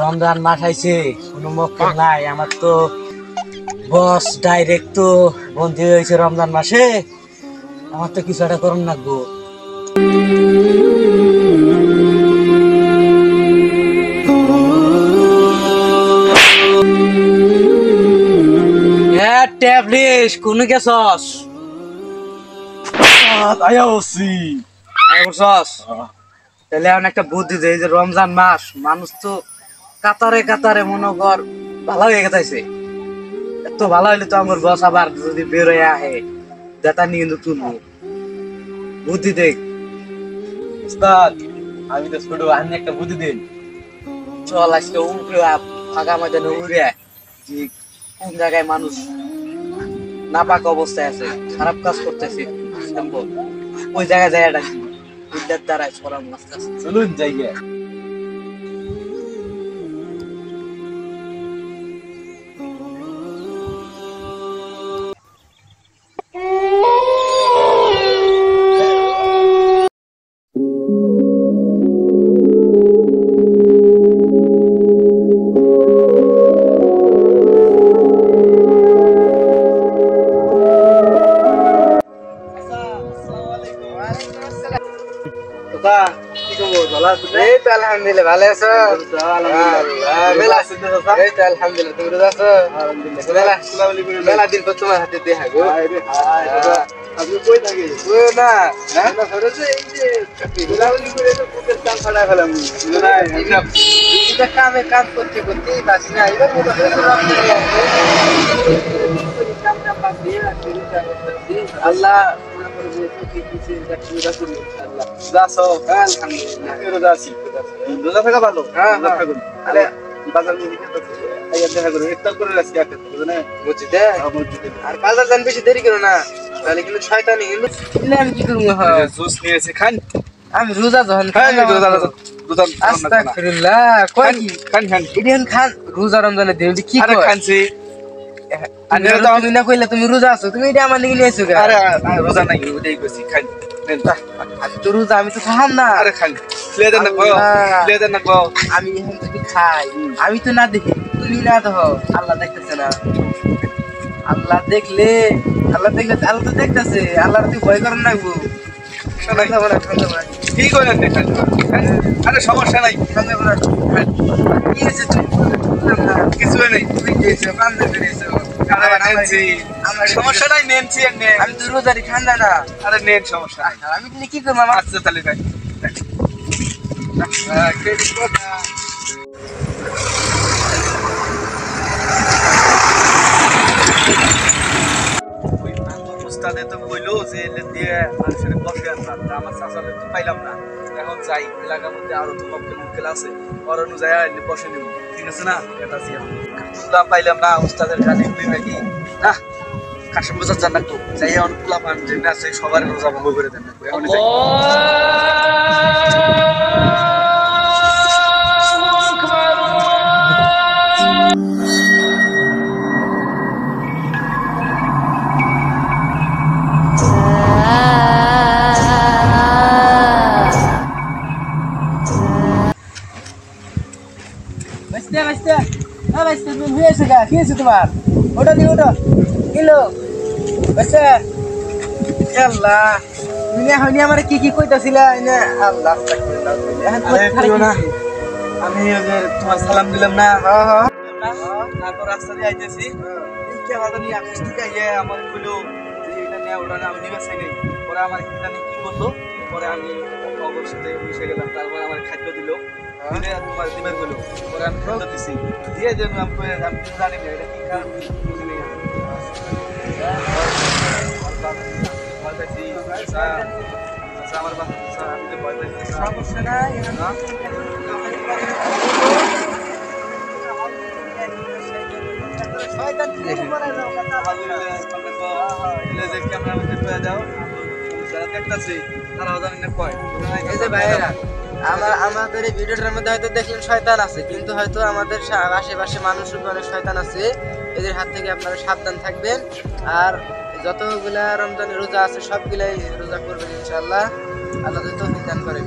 রমজান মাস আইছে, কোনো মক্কেল নাই। আমার তো বস ডাইরেক্ট তো বন্ধি হয়েছে রমজান মাসে। আমার তো কিছু একটা করুন লাগবো। ট্যাবলেট কোন গেছস? তাহলে এখন একটা বুদ্ধি দেয় যে রমজান মাস, মানুষ তো কাতারে কাতারে মনে কর ভালো হয়ে গেছে। এত ভালো হইলে তো আমার বস আবার যদি বের হয়ে আহে দাতা নিয়ে কিন্তু তুলবো। বুদ্ধি দেখ আমি তো ছোট, আমি একটা বুদ্ধি দিন। চল আজকে উঠে ফাঁকা ময়দানে উড়ে যে কোন জায়গায় মানুষ নাপাক অবস্থায় আছে, খারাপ কাজ করতেছে, ওই জায়গায় যায় এটা বিদ্যার দ্বারাই ছড়ানো আস্তে আস্তে। চলুন জায়গা আলহামদুলিল্লাহ ভালো আছো? আলহামদুলিল্লাহ তুমি রোজা আছো? মেলা দিন পর তোমার হাতে দেখা গো। আপনি কই থাকেন? না কামে কাজ করতে করতে পারছি না। আল্লাহ রোজা থাকা ভালো। হ্যাঁ আরে বাজার দেখা করো, ইফতার করে আজকে মসজিদে। আর বাজার যান বেশি দেরি করো না, তাহলে কিন্তু শয়তানি কিন্তু আমি কি করবো? জুস নিয়েছে খান। আমি রোজা যখন আস্তাগফিরুল্লাহ কই কি খান খান রোজা রমজানের দিন কি আরে খানছি। তুমি না কইলে তুমি রোজা আছো, তুমি এটা আমার নিয়ে নিয়েছো। আরে রোজা নাই, ওটাই কইছি খান। আমি তো রোজা, আমি তো খাম না। আরে খান প্লেট না কও, প্লেট না কও। আমি এখন যদি খাই, আমি তো না দেখি, তুমি না দেখো, আল্লাহ দেখতেছে না? আল্লাহ দেখলে আল্লাহ তো দেখতেছে। আল্লাহ তুই ভয় করেন না গো। কি করেন দেখান? আরে সমস্যা নাই, কি হয়েছে? কিছু নেই। সমস্যা নাই, নেনছি। আমি তো রোজারি ঠান্ডা না। আরে নেন, সমস্যা নাই। আমি কি করবো? আচ্ছা তাহলে ভাই তো কইলো যে দিয়ে মানুষের বসে আনলাম, আমার চাচালে তো পাইলাম না। এখন যাই এলাকার মধ্যে আরো তো মক্কেল আছে, ওর অনুযায়ী বসে নিব। ঠিক আছে না? এটা পাইলাম না, উস্তাদের কানে খুলি নাকি না কাশিম বোঝার জান রাখতো। যাই এখন পোলা পান যে আছে সবার রোজা ভঙ্গ করে দেন। তোমার ওটা দিয়ে ওটা কিলো আল্লাহ হয়নি আমার কি কি কইতাছিল আল্লাহ। আমি তোমার সালাম দিলাম না, তারপর রাস্তা দিয়ে আইতেছি, আকাশ থেকে আমার কইলো যে এটা নেওয়া ওটা আমি নিবে চাই নাই। পরে আমার কি করলো পরে আমি অবর সাথে মিশে গেলাম, তারপরে আমার খাদ্য দিল, দিলে তোমার দিবের গেলো, পরে আমি খাদ্য দিছি, দিয়ে যেন আমি কিছু জানি না এটা কি কারণ বুঝি নেই আমি। ভয় পাইছি, আমার বাচ্চা আমি যে ভয় পাইছি সমস্যা নাই শয়তান কি করে যাও কথা এই যে ভাইয়েরা আমাদের এই ভিডিওটার মধ্যে হয়তো দেখলেন শয়তান আছে, কিন্তু হয়তো আমাদের আশেপাশে মানুষের অনেক শয়তান আছে, এদের হাত থেকে আপনারা সাবধান থাকবেন। আর যতগুলা রমজানের রোজা আছে সবগুলাই রোজা করবেন ইনশাআল্লাহ। আল্লাহ তৌফিক দান করেন।